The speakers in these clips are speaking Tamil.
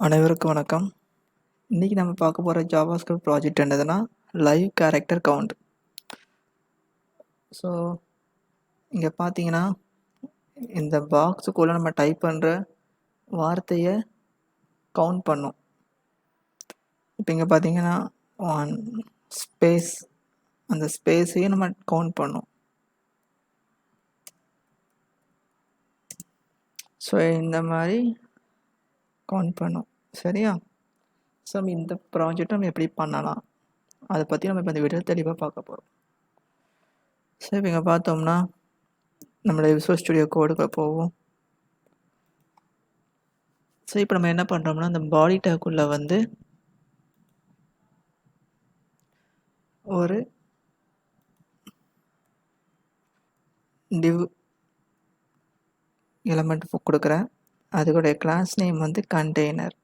அனைவருக்கும் வணக்கம். இன்றைக்கி நம்ம பார்க்க போகிற ஜாவாஸ்கிரிப்ட் ப்ராஜெக்ட் என்னதுன்னா லைவ் கேரக்டர் கவுண்ட். ஸோ இங்கே பார்த்தீங்கன்னா இந்த பாக்ஸுக்குள்ளே நம்ம டைப் பண்ணுற வார்த்தையை கவுண்ட் பண்ணும். இப்போ இங்கே பார்த்தீங்கன்னா 1 ஸ்பேஸ், அந்த ஸ்பேஸையும் நம்ம கவுண்ட் பண்ணோம். ஸோ இந்த மாதிரி கவுண்ட் பண்ணோம், சரியா? ஸோ இந்த ப்ராஜெக்ட் நம்ம எப்படி பண்ணலாம் அதை பற்றி நம்ம இப்போ இந்த வீடியோ தெளிவாக பார்க்க போகிறோம். ஸோ இப்போ இங்கே பார்த்தோம்னா நம்மளுடைய விசுவல் ஸ்டுடியோ கோடுக்குள்ள போவோம். ஸோ இப்போ நம்ம என்ன பண்ணுறோம்னா இந்த பாடி டேக்குள்ளே வந்து ஒரு டிவ் எலமெண்ட் கொடுக்குறேன். அதுக்குடைய கிளாஸ் நேம் வந்து கண்டெய்னர்.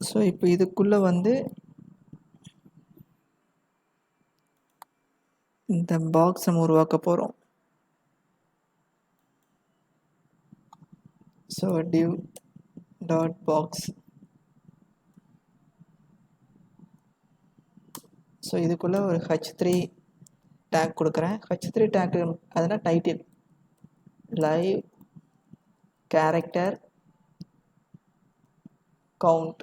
ஸோ இப்போ இதுக்குள்ளே வந்து இந்த பாக்ஸ் நம்ம உருவாக்க போகிறோம். So div dot box. So இதுக்குள்ளே ஒரு h3 டேக் கொடுக்குறேன். h3 டேக் அதனால் title live character count.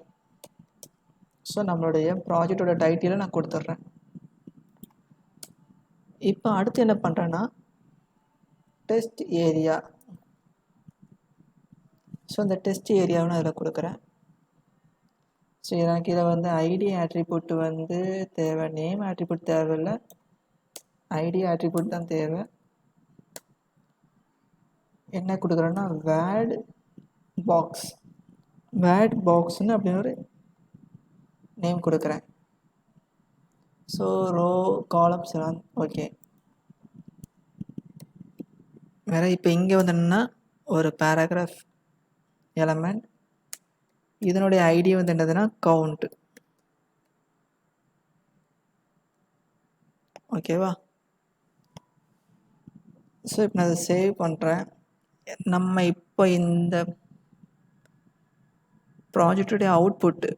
So நம்மளுடைய ப்ராஜெக்டோட டைட்டிலை நான் கொடுத்துட்றேன். இப்போ அடுத்து என்ன பண்ணுறேன்னா டெஸ்ட் ஏரியா. ஸோ இந்த டெஸ்ட் ஏரியாவை நான் அதில் கொடுக்குறேன். ஸோ எனக்கு இதில் வந்து ஐடி ஆட்ரிபியூட் வந்து தேவை, நேம் ஆட்ரிபியூட் தேவையில்லை, ஐடி ஆட்ரிபியூட் தான் தேவை. என்ன கொடுக்குறேன்னா வேட் பாக்ஸ். வேட் பாக்ஸ்ன்னு அப்படின்னு ஒரு நேம் கொடுக்குறேன். ஸோ ரோ காலம்ஸ் எல்லாம் ஓகே. வேறு இப்போ இங்கே வந்து என்னென்னா ஒரு பேராகிராஃப் எலமெண்ட், இதனுடைய ஐடி வந்து என்னதுன்னா கவுண்ட். ஓகேவா? ஸோ இப்போ நான் அதை சேவ் பண்ணுறேன். நம்ம இப்போ இந்த ப்ராஜெக்டுடைய அவுட்புட்டு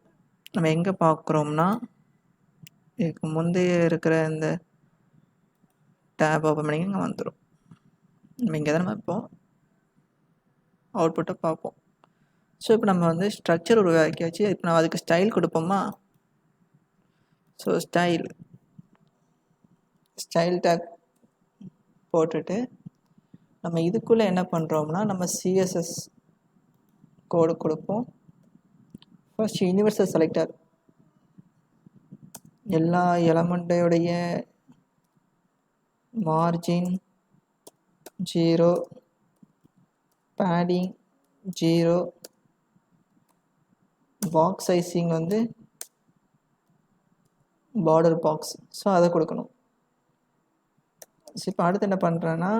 நம்ம எங்கே பார்க்குறோம்னா இதுக்கு முந்தைய இருக்கிற இந்த டேப் ஓப்பன் பண்ணி இங்கே வந்துடும். நம்ம இங்கே தான் நம்ம இப்போ அவுட்புட்டை பார்ப்போம். ஸோ இப்போ நம்ம வந்து ஸ்ட்ரக்சர் உருவாக்கியாச்சு. இப்போ நம்ம அதுக்கு ஸ்டைல் கொடுப்போமா? ஸோ ஸ்டைல் டேக் போட்டுட்டு நம்ம இதுக்குள்ளே என்ன பண்ணுறோம்னா நம்ம சிஎஸ்எஸ் கோடு கொடுப்போம். ஃபர்ஸ்ட் யூனிவர்சல் செலக்டர் எல்லா எலமெண்ட்டோடைய மார்ஜின் 0, பேடிங் 0, பாக்ஸ் சைஸிங் வந்து பார்டர் பாக்ஸ். ஸோ அதை கொடுக்கணும். ஸோ இப்போ அடுத்து என்ன பண்ணுறேன்னா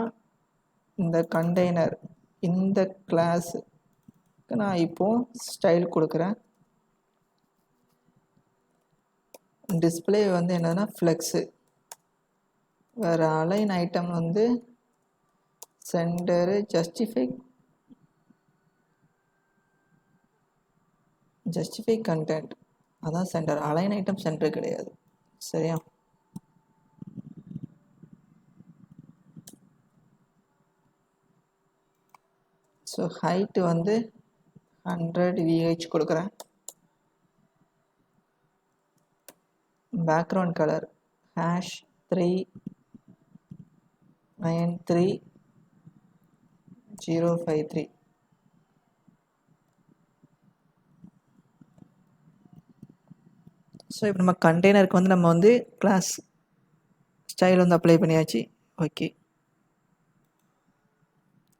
இந்த கண்டெய்னர் இந்த கிளாஸுக்கு நான் இப்போது ஸ்டைல் கொடுக்குறேன். டிஸ்பிளே வந்து என்னன்னா ஃப்ளெக்ஸு. வேறு அலைன் ஐட்டம் வந்து சென்டரு, ஜஸ்டிஃபை கண்டென்ட் அதான் சென்டர். அலைன் ஐட்டம் சென்டர் கிடையாது, சரியா? ஸோ ஹைட்டு வந்து 100 VH கொடுக்குறேன். Background colour #393053. ஸோ இப்போ நம்ம கண்டெய்னருக்கு வந்து நம்ம வந்து கிளாஸ் ஸ்டைல் வந்து அப்ளை பண்ணியாச்சு. ஓகே.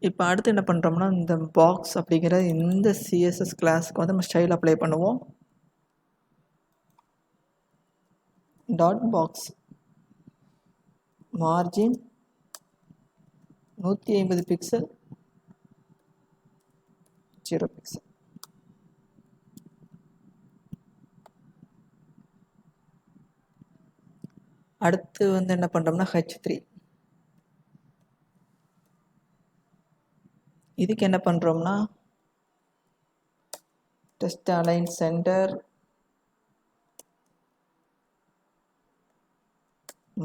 இப்போ அடுத்து என்ன பண்ணுறோம்னா இந்த பாக்ஸ் அப்படிங்கிற இந்த சிஎஸ்எஸ் கிளாஸுக்கு வந்து நம்ம ஸ்டைல் அப்ளை பண்ணுவோம். Dot box margin 150 pixel 0 pixel. அடுத்து வந்து என்ன பண்ணுறோம்னா h3 இதுக்கு என்ன பண்ணுறோம்னா text align center,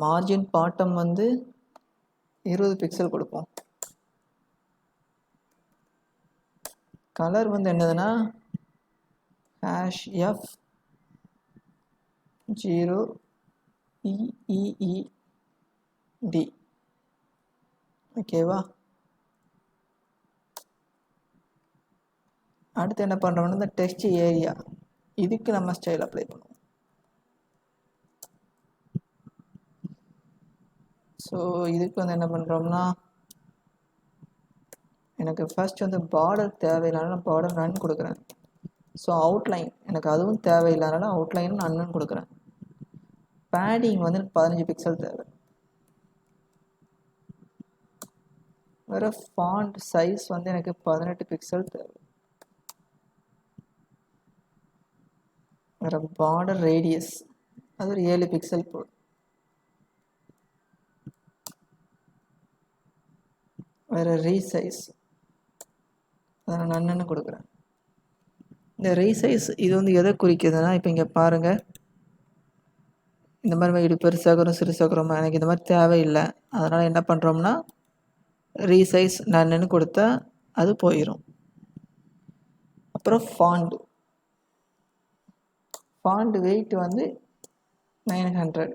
margin bottom வந்து 20 பிக்சல் கொடுப்போம். கலர் வந்து என்னதுன்னா -F0EEED. ஓகேவா? அடுத்து என்ன பண்ணுறோம்னா இந்த டெக்ஸ்ட் ஏரியா, இதுக்கு நம்ம ஸ்டைல் அப்ளை பண்ணுவோம். ஸோ இதுக்கு வந்து என்ன பண்ணுறோம்னா எனக்கு ஃபர்ஸ்ட் வந்து பார்டர் தேவையில்லைனால நான் பார்டர் நன் கொடுக்குறேன். ஸோ அவுட்லைன் எனக்கு அதுவும் தேவையில்லைனால அவுட்லைன் நன்னு கொடுக்குறேன். பேடிங் வந்து எனக்கு 15 பிக்சல் தேவை. வேறு ஃபாண்ட் சைஸ் வந்து எனக்கு 18 பிக்சல் தேவை. வேறு பார்டர் ரேடியஸ் அது ஒரு 7 பிக்சல் போடும். வேறு ரீசைஸ் அதை நான் நன்னு கொடுக்குறேன். இந்த ரீசைஸ் இது வந்து எதை குறிக்குதுன்னா, இப்போ இங்கே பாருங்கள், இந்த மாதிரி இது பெருசாகிறோம் சிறுசாகிறோமா, எனக்கு இந்த மாதிரி தேவையில்லை. அதனால் என்ன பண்ணுறோம்னா ரீசைஸ் நன்னு கொடுத்தா அது போயிடும். அப்புறம் ஃபாண்ட் வெயிட் வந்து 900.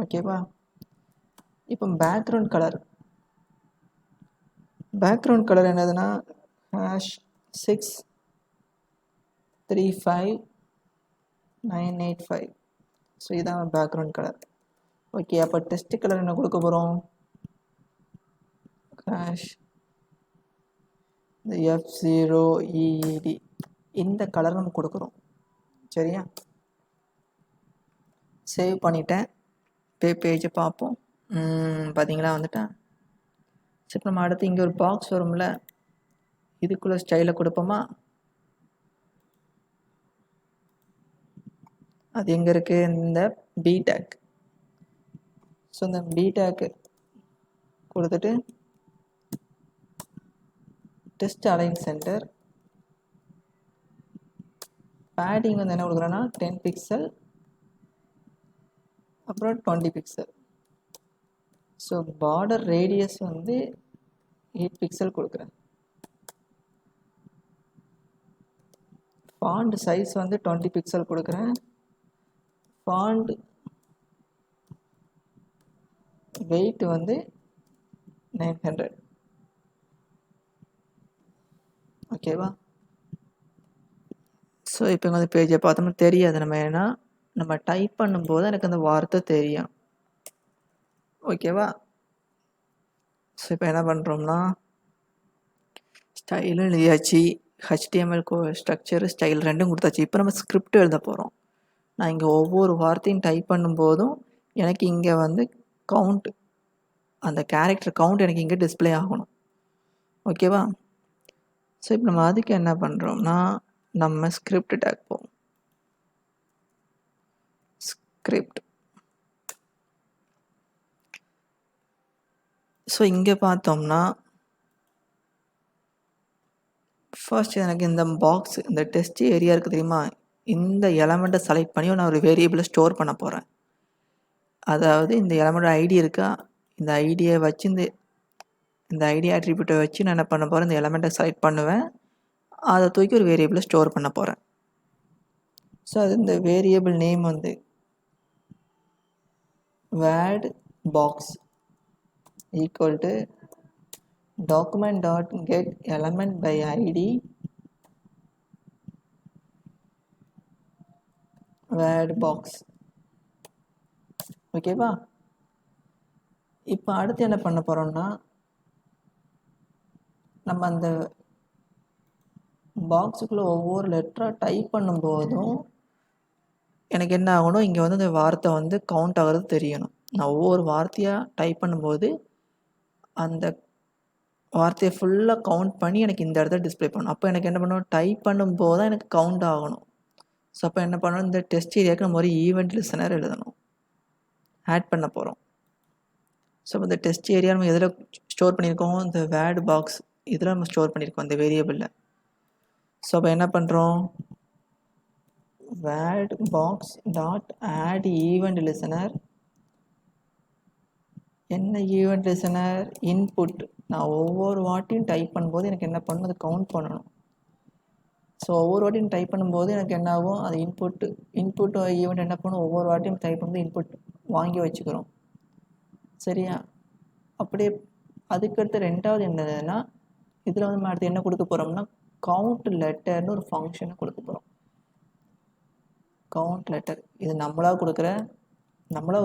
ஓகேவா? இப்போ பேக்ரவுண்ட் கலர் என்னதுன்னா #635985. ஸோ இதான் பேக்ரவுண்ட் கலர். ஓகே, அப்போ டெஸ்ட் கலர் என்ன கொடுக்க போகிறோம்? இந்த F0EED இந்த கலர் நம்ம கொடுக்குறோம். சரியா? சேவ் பண்ணிட்டேன். பேஜை பார்ப்போம். பார்த்தீங்களா வந்துட்டேன். சரி, நம்ம அடுத்து இங்கே ஒரு பாக்ஸ் வரும்ல, இதுக்குள்ளே ஸ்டைலை கொடுப்போமா? அது எங்கே இருக்குது? இந்த பி டேக். ஸோ இந்த பி டேக் கொடுத்துட்டு டெஸ்ட் அலைன் சென்டர், பேடிங் வந்து என்ன கொடுக்குறேன்னா 10 பிக்சல், அப்புறம் 20 பிக்சல். ஸோ பார்டர் ரேடியஸ் வந்து 8 பிக்சல் கொடுக்குறேன். ஃபாண்ட் சைஸ் வந்து 20 பிக்சல் கொடுக்குறேன். ஃபாண்ட் வெயிட் வந்து 900. ஓகேவா? ஸோ இப்போ வந்து பேஜை பார்த்தோம்னா தெரியாது நம்ம, ஏன்னா நம்ம டைப் பண்ணும்போது எனக்கு அந்த வார்த்தை தெரியும். ஓகேவா? ஸோ இப்போ என்ன பண்ணுறோம்னா ஸ்டைலும் எழுதியாச்சு, HTML ஸ்ட்ரக்சர் ஸ்டைல் ரெண்டும் கொடுத்தாச்சு. இப்போ நம்ம ஸ்கிரிப்ட் எழுத போகிறோம். நான் இங்கே ஒவ்வொரு வார்த்தையும் டைப் பண்ணும்போதும் எனக்கு இங்கே வந்து கவுண்ட், அந்த கேரக்டர் கவுண்ட் எனக்கு இங்கே டிஸ்பிளே ஆகணும். ஓகேவா? ஸோ இப்போ நம்ம அதுக்கு என்ன பண்ணுறோம்னா நம்ம ஸ்கிரிப்ட் டேக் போவோம். ஸ்கிரிப்ட். ஸோ இங்கே பார்த்தோம்னா ஃபர்ஸ்ட் எனக்கு இந்த பாக்ஸ், இந்த டெஸ்ட் ஏரியா இருக்குது தெரியுமா, இந்த எலமெண்ட்டை செலக்ட் பண்ணி நான் ஒரு வேரியபிளை ஸ்டோர் பண்ண போகிறேன். அதாவது இந்த எலமெண்ட் ஐடி இருக்கா, இந்த ஐடியை வச்சு இந்த ஐடி ஆட்ரிபியூட்டை வச்சு நான் என்ன பண்ண போகிறேன், இந்த எலமெண்ட்டை செலக்ட் பண்ணுவேன், அதை தூக்கி ஒரு வேரியபிளை ஸ்டோர் பண்ண போகிறேன். ஸோ அது இந்த வேரியபிள் நேம் வந்து word box equal to document.get element by id word box. ஓகேவா? இப்போ அடுத்து என்ன பண்ண போகிறோம்னா நம்ம அந்த பாக்ஸுக்குள்ளே ஒவ்வொரு லெட்டராக டைப் பண்ணும்போதும் எனக்கு என்ன ஆகணும், இங்கே வந்து இந்த வார்த்தை வந்து கவுண்ட் ஆகிறது தெரியணும். நான் ஒவ்வொரு வார்த்தையாக டைப் பண்ணும்போது அந்த வார்த்தையை ஃபுல்லாக கவுண்ட் பண்ணி எனக்கு இந்த இடத்த டிஸ்பிளே பண்ணணும். அப்போ எனக்கு என்ன பண்ணணும், டைப் பண்ணும்போது தான் எனக்கு கவுண்ட் ஆகணும். ஸோ அப்போ என்ன பண்ணணும், இந்த டெஸ்ட் ஏரியாவுக்கு நம்ம ஒரு ஈவெண்ட் லிசனர் எழுதணும், ஆட் பண்ண போகிறோம். ஸோ இந்த டெஸ்ட் ஏரியா நம்ம எதில் ஸ்டோர் பண்ணியிருக்கோம், இந்த வேர்ட் பாக்ஸ் இதில் நம்ம ஸ்டோர் பண்ணியிருக்கோம் இந்த வேரியபிளில். ஸோ அப்போ என்ன பண்ணுறோம், word box dot add event listener. என்ன ஈவெண்ட் லிசனர்? இன்புட். நான் ஒவ்வொரு வாட்டியும் டைப் பண்ணும்போது எனக்கு என்ன பண்ணணும், அதை கவுண்ட் பண்ணணும். ஸோ ஒவ்வொரு வாட்டியும் டைப் பண்ணும்போது எனக்கு என்ன ஆகும், அது இன்புட் ஈவெண்ட் என்ன பண்ணும், ஒவ்வொரு வாட்டியும் டைப் பண்ணும்போது இன்புட் வாங்கி வச்சுக்கிறோம். சரியா? அப்படியே அதுக்கடுத்து ரெண்டாவது என்னதுன்னா, இதில் வந்து நம்ம அடுத்து என்ன கொடுக்க போகிறோம்னா, கவுண்ட் லெட்டர்னு ஒரு ஃபங்க்ஷனை கொடுக்க போகிறோம். கவுண்ட் லெட்டர் இது நம்மளா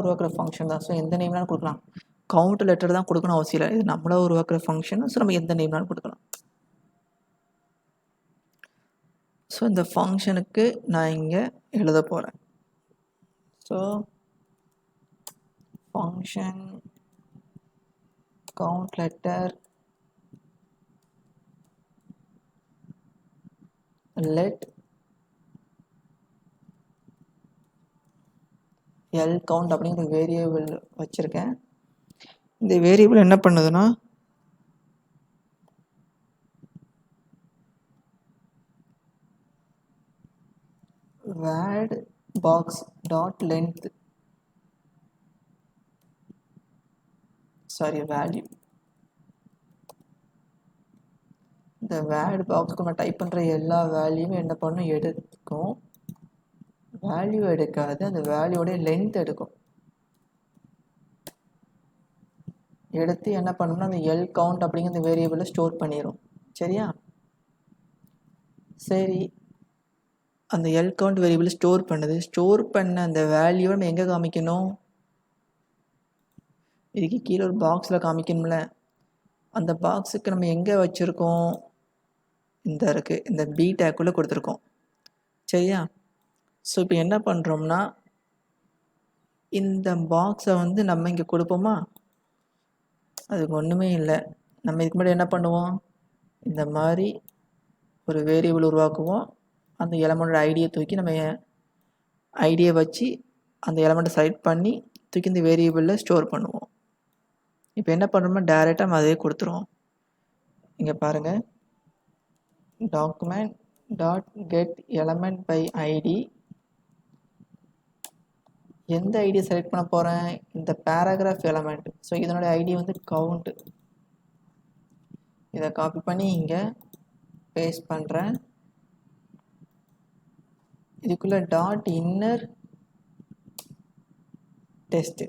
உருவாக்குற ஃபங்க்ஷன் தான். ஸோ எந்த நேம்னாலும் கொடுக்கலாம். கவுண்ட் லெட்டர் தான் கொடுக்கணும் அவசியம் இல்லை, இது நம்மளா உருவாக்குற ஃபங்க்ஷன். ஸோ நம்ம எந்த நேம்னாலும் கொடுக்கலாம். ஸோ இந்த ஃபங்க்ஷனுக்கு நான் இங்கே எழுத போகிறேன். So function count letter let L count அப்படிங்கிற வேரியபிள் வச்சுருக்கேன். இந்த வேரியபிள் என்ன பண்ணுதுன்னா, word box dot length value. இந்த வேட் பாக்ஸ்க்கு நம்ம டைப் பண்ணுற எல்லா வேல்யூவும் என்ன பண்ணும், எடுக்கும். வேல்யூ எடுக்காது, அந்த வேல்யூவோடைய லென்த் எடுக்கும். எடுத்து என்ன பண்ணணும்னா அந்த எல் கவுண்ட் அப்படிங்கிற அந்த வேரியபிளை ஸ்டோர் பண்ணிடும். சரியா? சரி, அந்த எல் கவுண்ட் வேரியபிள் ஸ்டோர் பண்ண அந்த வேல்யூவை நம்ம எங்கே காமிக்கணும், இதுக்கு கீழே ஒரு பாக்ஸில் காமிக்கணும்ல. அந்த பாக்ஸுக்கு நம்ம எங்கே வச்சுருக்கோம், இந்த இருக்குது, இந்த பி டேக்குள்ளே கொடுத்துருக்கோம். சரியா? ஸோ இப்போ என்ன பண்ணுறோம்னா, இந்த பாக்ஸை வந்து நம்ம இங்கே கொடுப்போமா, அதுக்கு ஒன்றுமே இல்லை. நம்ம இதுக்கு முன்னாடி என்ன பண்ணுவோம், இந்த மாதிரி ஒரு வேரியபிள் உருவாக்குவோம். அந்த எலமெண்டோட ஐடியை தூக்கி நம்ம ஐடியை வச்சு அந்த எலமெண்ட்டை செலக்ட் பண்ணி தூக்கி இந்த வேரியபிளில் ஸ்டோர் பண்ணுவோம். இப்போ என்ன பண்ணுறோம்னா டைரெக்டாக நம்ம அதே கொடுத்துருவோம். இங்கே பாருங்கள், document dot get element by ID. எந்த ஐடியை செலக்ட் பண்ண போகிறேன், இந்த பேராகிராஃப் எலமெண்ட். ஸோ இதனோட ஐடி வந்து கவுண்ட். இதை காப்பி பண்ணி இங்கே பேஸ்ட் பண்ணுறேன். இதுக்குள்ளே dot inner text.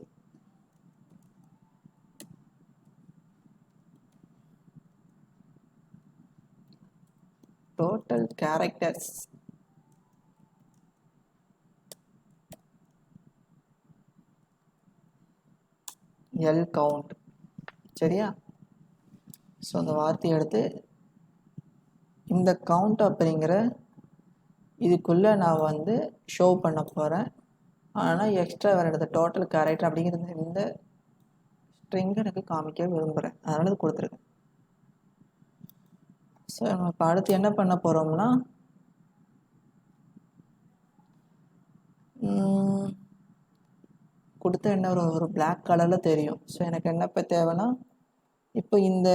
Total characters L count. சரியா? ஸோ அந்த வார்த்தையை எடுத்து இந்த கவுண்ட் அப்படிங்கிற இதுக்குள்ளே நான் வந்து ஷோ பண்ண போகிறேன். ஆனால் எக்ஸ்ட்ரா வேறு இடத்த டோட்டல் கேரக்டர் அப்படிங்கிறது இந்த ஸ்ட்ரிங்கை எனக்கு காமிக்க விரும்புகிறேன், அதனால் இது கொடுத்துருக்கேன். ஸோ நம்ம இப்போ அடுத்து என்ன பண்ண போகிறோம்னா, கொடுத்த என்ன ஒரு பிளாக் கலரில் தெரியும். ஸோ எனக்கு என்ன இப்போ தேவைன்னா, இப்போ இந்த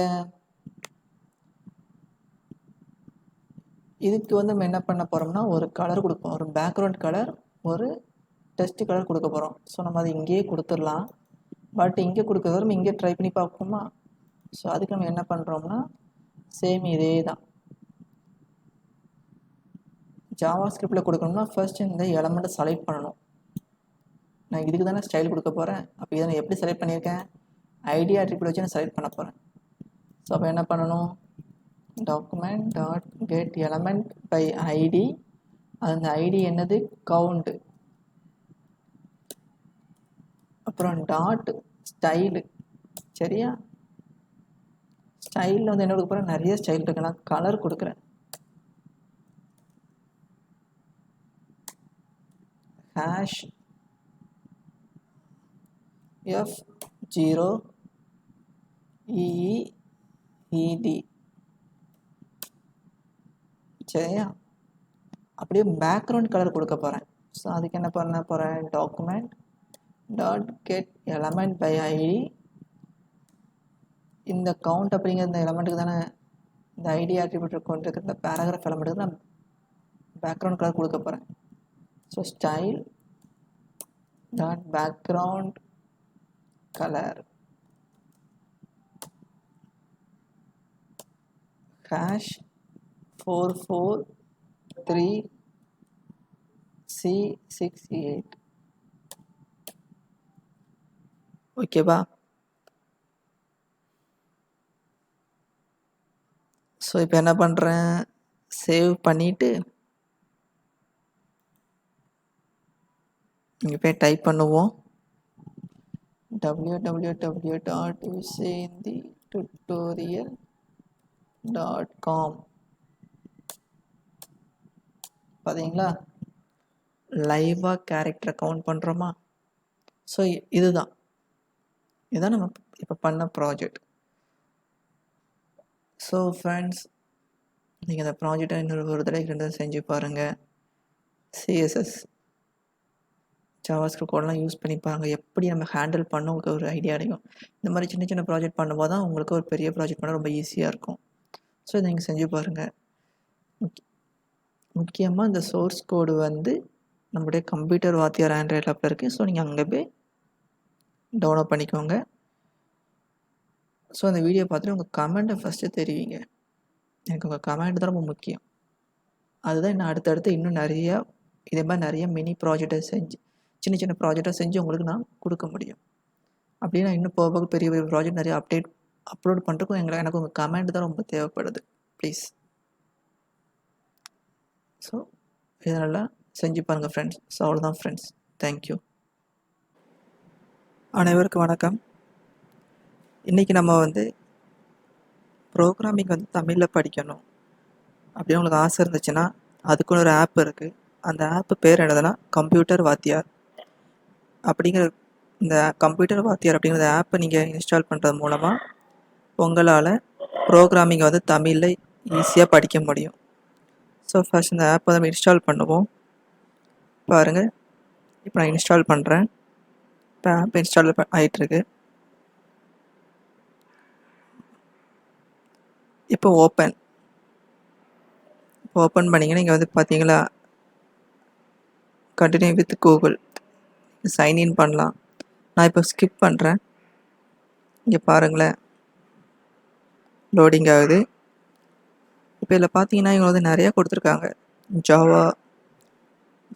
இதுக்கு வந்து நம்ம என்ன பண்ண போகிறோம்னா ஒரு கலர் கொடுப்போம், ஒரு பேக்ரவுண்ட் கலர், ஒரு டெஸ்ட் கலர் கொடுக்க போகிறோம். ஸோ நம்ம அதை இங்கேயே கொடுத்துடலாம். பட் இங்கே கொடுக்குறது நம்ம இங்கே ட்ரை பண்ணி பார்ப்போமா. ஸோ அதுக்கு நம்ம என்ன பண்ணுறோம்னா சேம் இதே தான். ஜாவாஸ்கிரிப்டில் கொடுக்கணும்னா ஃபர்ஸ்ட் இந்த எலமெண்ட்டை செலக்ட் பண்ணணும். நான் இதுக்கு தானே ஸ்டைல் கொடுக்க போகிறேன். அப்போ இதை நான் எப்படி செலக்ட் பண்ணியிருக்கேன், ஐடி அட்ரிபியூட் வச்சு நான் செலக்ட் பண்ண போகிறேன். ஸோ அப்போ என்ன பண்ணணும், document dot get element by ID. அந்த ஐடி என்னது, கவுண்ட். அப்புறம் டாட் ஸ்டைலு. சரியா? ஸ்டைலில் வந்து என்ன கொடுக்க போகிறேன், நிறைய ஸ்டைல் இருக்கு, நான் கலர் கொடுக்குறேன். Hash F0 EEED. சரியா? அப்படியே பேக்ரவுண்ட் கலர் கொடுக்க போகிறேன். ஸோ அதுக்கு என்ன பண்ண போகிறேன், document dot get element by ID. இந்த கவுண்ட் அப்படிங்கிற இந்த எலமெண்ட்டுக்கு தானே இந்த ஐடி ஆட்ரிபியூட் கொண்டு இருக்கிற இந்த பேராகிராஃப் எலமெண்ட்டுக்கு நான் பேக்ரவுண்ட் கலர் கொடுக்க போகிறேன். So style dot background colour hash 443C68. ஓகேவா? ஸோ இப்போ என்ன பண்ணுறேன், சேவ் பண்ணிவிட்டு இங்கே போய் டைப் பண்ணுவோம் www.vijanthitutorial.com. பார்த்தீங்களா, லைவாக கேரக்டரை கவுண்ட் பண்ணுறோமா? ஸோ இதுதான் நம்ம இப்போ பண்ண ப்ராஜெக்ட். ஸோ ஃப்ரெண்ட்ஸ், நீங்கள் இந்த ப்ராஜெக்டை இன்னொரு தடவை செஞ்சு பாருங்கள். சிஎஸ்எஸ் JavaScript கோடெலாம் யூஸ் பண்ணி பாருங்கள். எப்படி நம்ம ஹேண்டில் பண்ண உங்களுக்கு ஒரு ஐடியா கிடைக்கும். இந்த மாதிரி சின்ன சின்ன ப்ராஜெக்ட் பண்ணும்போது தான் உங்களுக்கு ஒரு பெரிய ப்ராஜெக்ட் பண்ண ரொம்ப ஈஸியாக இருக்கும். ஸோ இதை நீங்கள் செஞ்சு பாருங்கள். முக்கியமாக இந்த சோர்ஸ் கோடு நம்மளுடைய கம்ப்யூட்டர் வாத்தியார் ஆண்ட்ராய்ட் ஆப்பில் இருக்குது. ஸோ நீங்கள் அங்கே போய் டவுன்லோட் பண்ணிக்கோங்க. ஸோ அந்த வீடியோ பார்த்துட்டு உங்கள் கமெண்ட்டை ஃபஸ்ட்டு தெரிவிங்க. எனக்கு உங்கள் கமெண்ட் தான் ரொம்ப முக்கியம். அதுதான் இன்னும் அடுத்தடுத்து இன்னும் நிறையா இதே மாதிரி நிறைய மினி ப்ராஜெக்டை செஞ்சு சின்ன சின்ன ப்ராஜெக்டாக செஞ்சு உங்களுக்கு நான் கொடுக்க முடியும். அப்படியே நான் இன்னும் போக பெரிய பெரிய ப்ராஜெக்ட் நிறைய அப்லோட் பண்ணுறதுக்கும் எனக்கு உங்கள் கமெண்ட் தான் ரொம்ப தேவைப்படுது. ப்ளீஸ். ஸோ இதனால் செஞ்சு பாருங்கள் ஃப்ரெண்ட்ஸ். ஸோ அவ்வளோதான் ஃப்ரெண்ட்ஸ். தேங்க்யூ. அனைவருக்கும் வணக்கம். இன்றைக்கி நம்ம ப்ரோக்ராமிங் தமிழில் படிக்கணும் அப்படின்னு உங்களுக்கு ஆசை இருந்துச்சுன்னா அதுக்குன்னு ஒரு ஆப் இருக்குது. அந்த ஆப்பு பேர் என்னதுன்னா கம்ப்யூட்டர் வாத்தியார். அப்படிங்கிற இந்த கம்ப்யூட்டர் வாத்தியார் அப்படிங்கிற ஆப்பை நீங்கள் இன்ஸ்டால் பண்ணுறது மூலமாக உங்களால் ப்ரோக்ராமிங்கை தமிழில் ஈஸியாக படிக்க முடியும். ஸோ ஃபஸ்ட் இந்த ஆப்பை நம்ம இன்ஸ்டால் பண்ணுவோம். பாருங்கள், இப்போ நான் இன்ஸ்டால் பண்ணுறேன். இப்போ ஆப் இன்ஸ்டால் ஆகிட்டுருக்கு. இப்போ ஓப்பன் பண்ணிங்கன்னா இங்கே பார்த்தீங்களா, கண்டினியூ வித் கூகுள் சைன்இன் பண்ணலாம். நான் இப்போ ஸ்கிப் பண்ணுறேன். இங்கே பாருங்களேன், லோடிங் ஆகுது. இப்போ இதில் பார்த்தீங்கன்னா இவங்க நிறையா கொடுத்துருக்காங்க.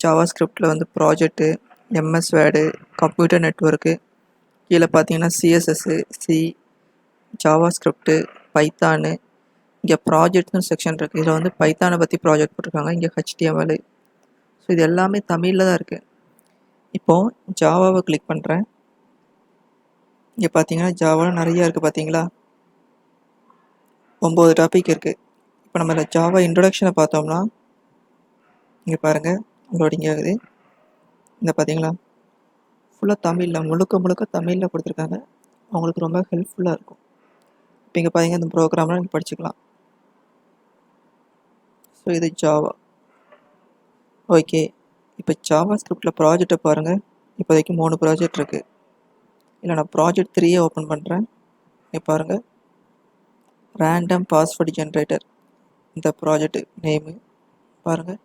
JavaScriptல project, MS word, computer network, கீழே பார்த்தீங்கன்னா CSS, C, JavaScript, பைத்தானு, இங்கே ப்ராஜெக்ட்னு செக்ஷன் இருக்குது. இதில் பைத்தானை பற்றி ப்ராஜெக்ட் போட்டிருக்காங்க. இங்கே HTML. ஸோ இது எல்லாமே தமிழில் தான் இருக்குது. இப்போது ஜாவாவை கிளிக் பண்ணுறேன். இங்கே பார்த்தீங்கன்னா ஜாவாவில் நிறையா இருக்குது. பார்த்தீங்களா, 9 டாபிக் இருக்குது. இப்போ நம்ம இந்த ஜாவா இன்ட்ரொடக்ஷனை பார்த்தோம்னா இங்கே பாருங்கள், லோடிங் ஆகுது. இந்த பார்த்தீங்களா, ஃபுல்லாக தமிழில் முழுக்க தமிழில் கொடுத்துருக்காங்க. அவங்களுக்கு ரொம்ப ஹெல்ப்ஃபுல்லாக இருக்கும். இப்போ இங்கே பார்த்தீங்கன்னா இந்த ப்ரோக்ராம்லாம் நீங்கள் படிச்சுக்கலாம். ஸோ இது ஜாவா. ஓகே, இப்போ JavaScriptல ப்ராஜெக்டை பாருங்கள். இப்போதைக்கு 3 ப்ராஜெக்ட் இருக்குது. இல்லை நான் ப்ராஜெக்ட் 3 ஓப்பன் பண்ணுறேன். இங்கே பாருங்கள், ரேண்டம் பாஸ்வேர்டு ஜென்ரேட்டர். இந்த ப்ராஜெக்ட் நேமு பாருங்கள்,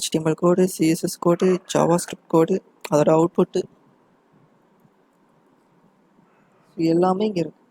HTML கோடு, CSS கோடு, JavaScript கோடு, அதோட அவுட்புட்டு எல்லாமே இங்கே இருக்குது.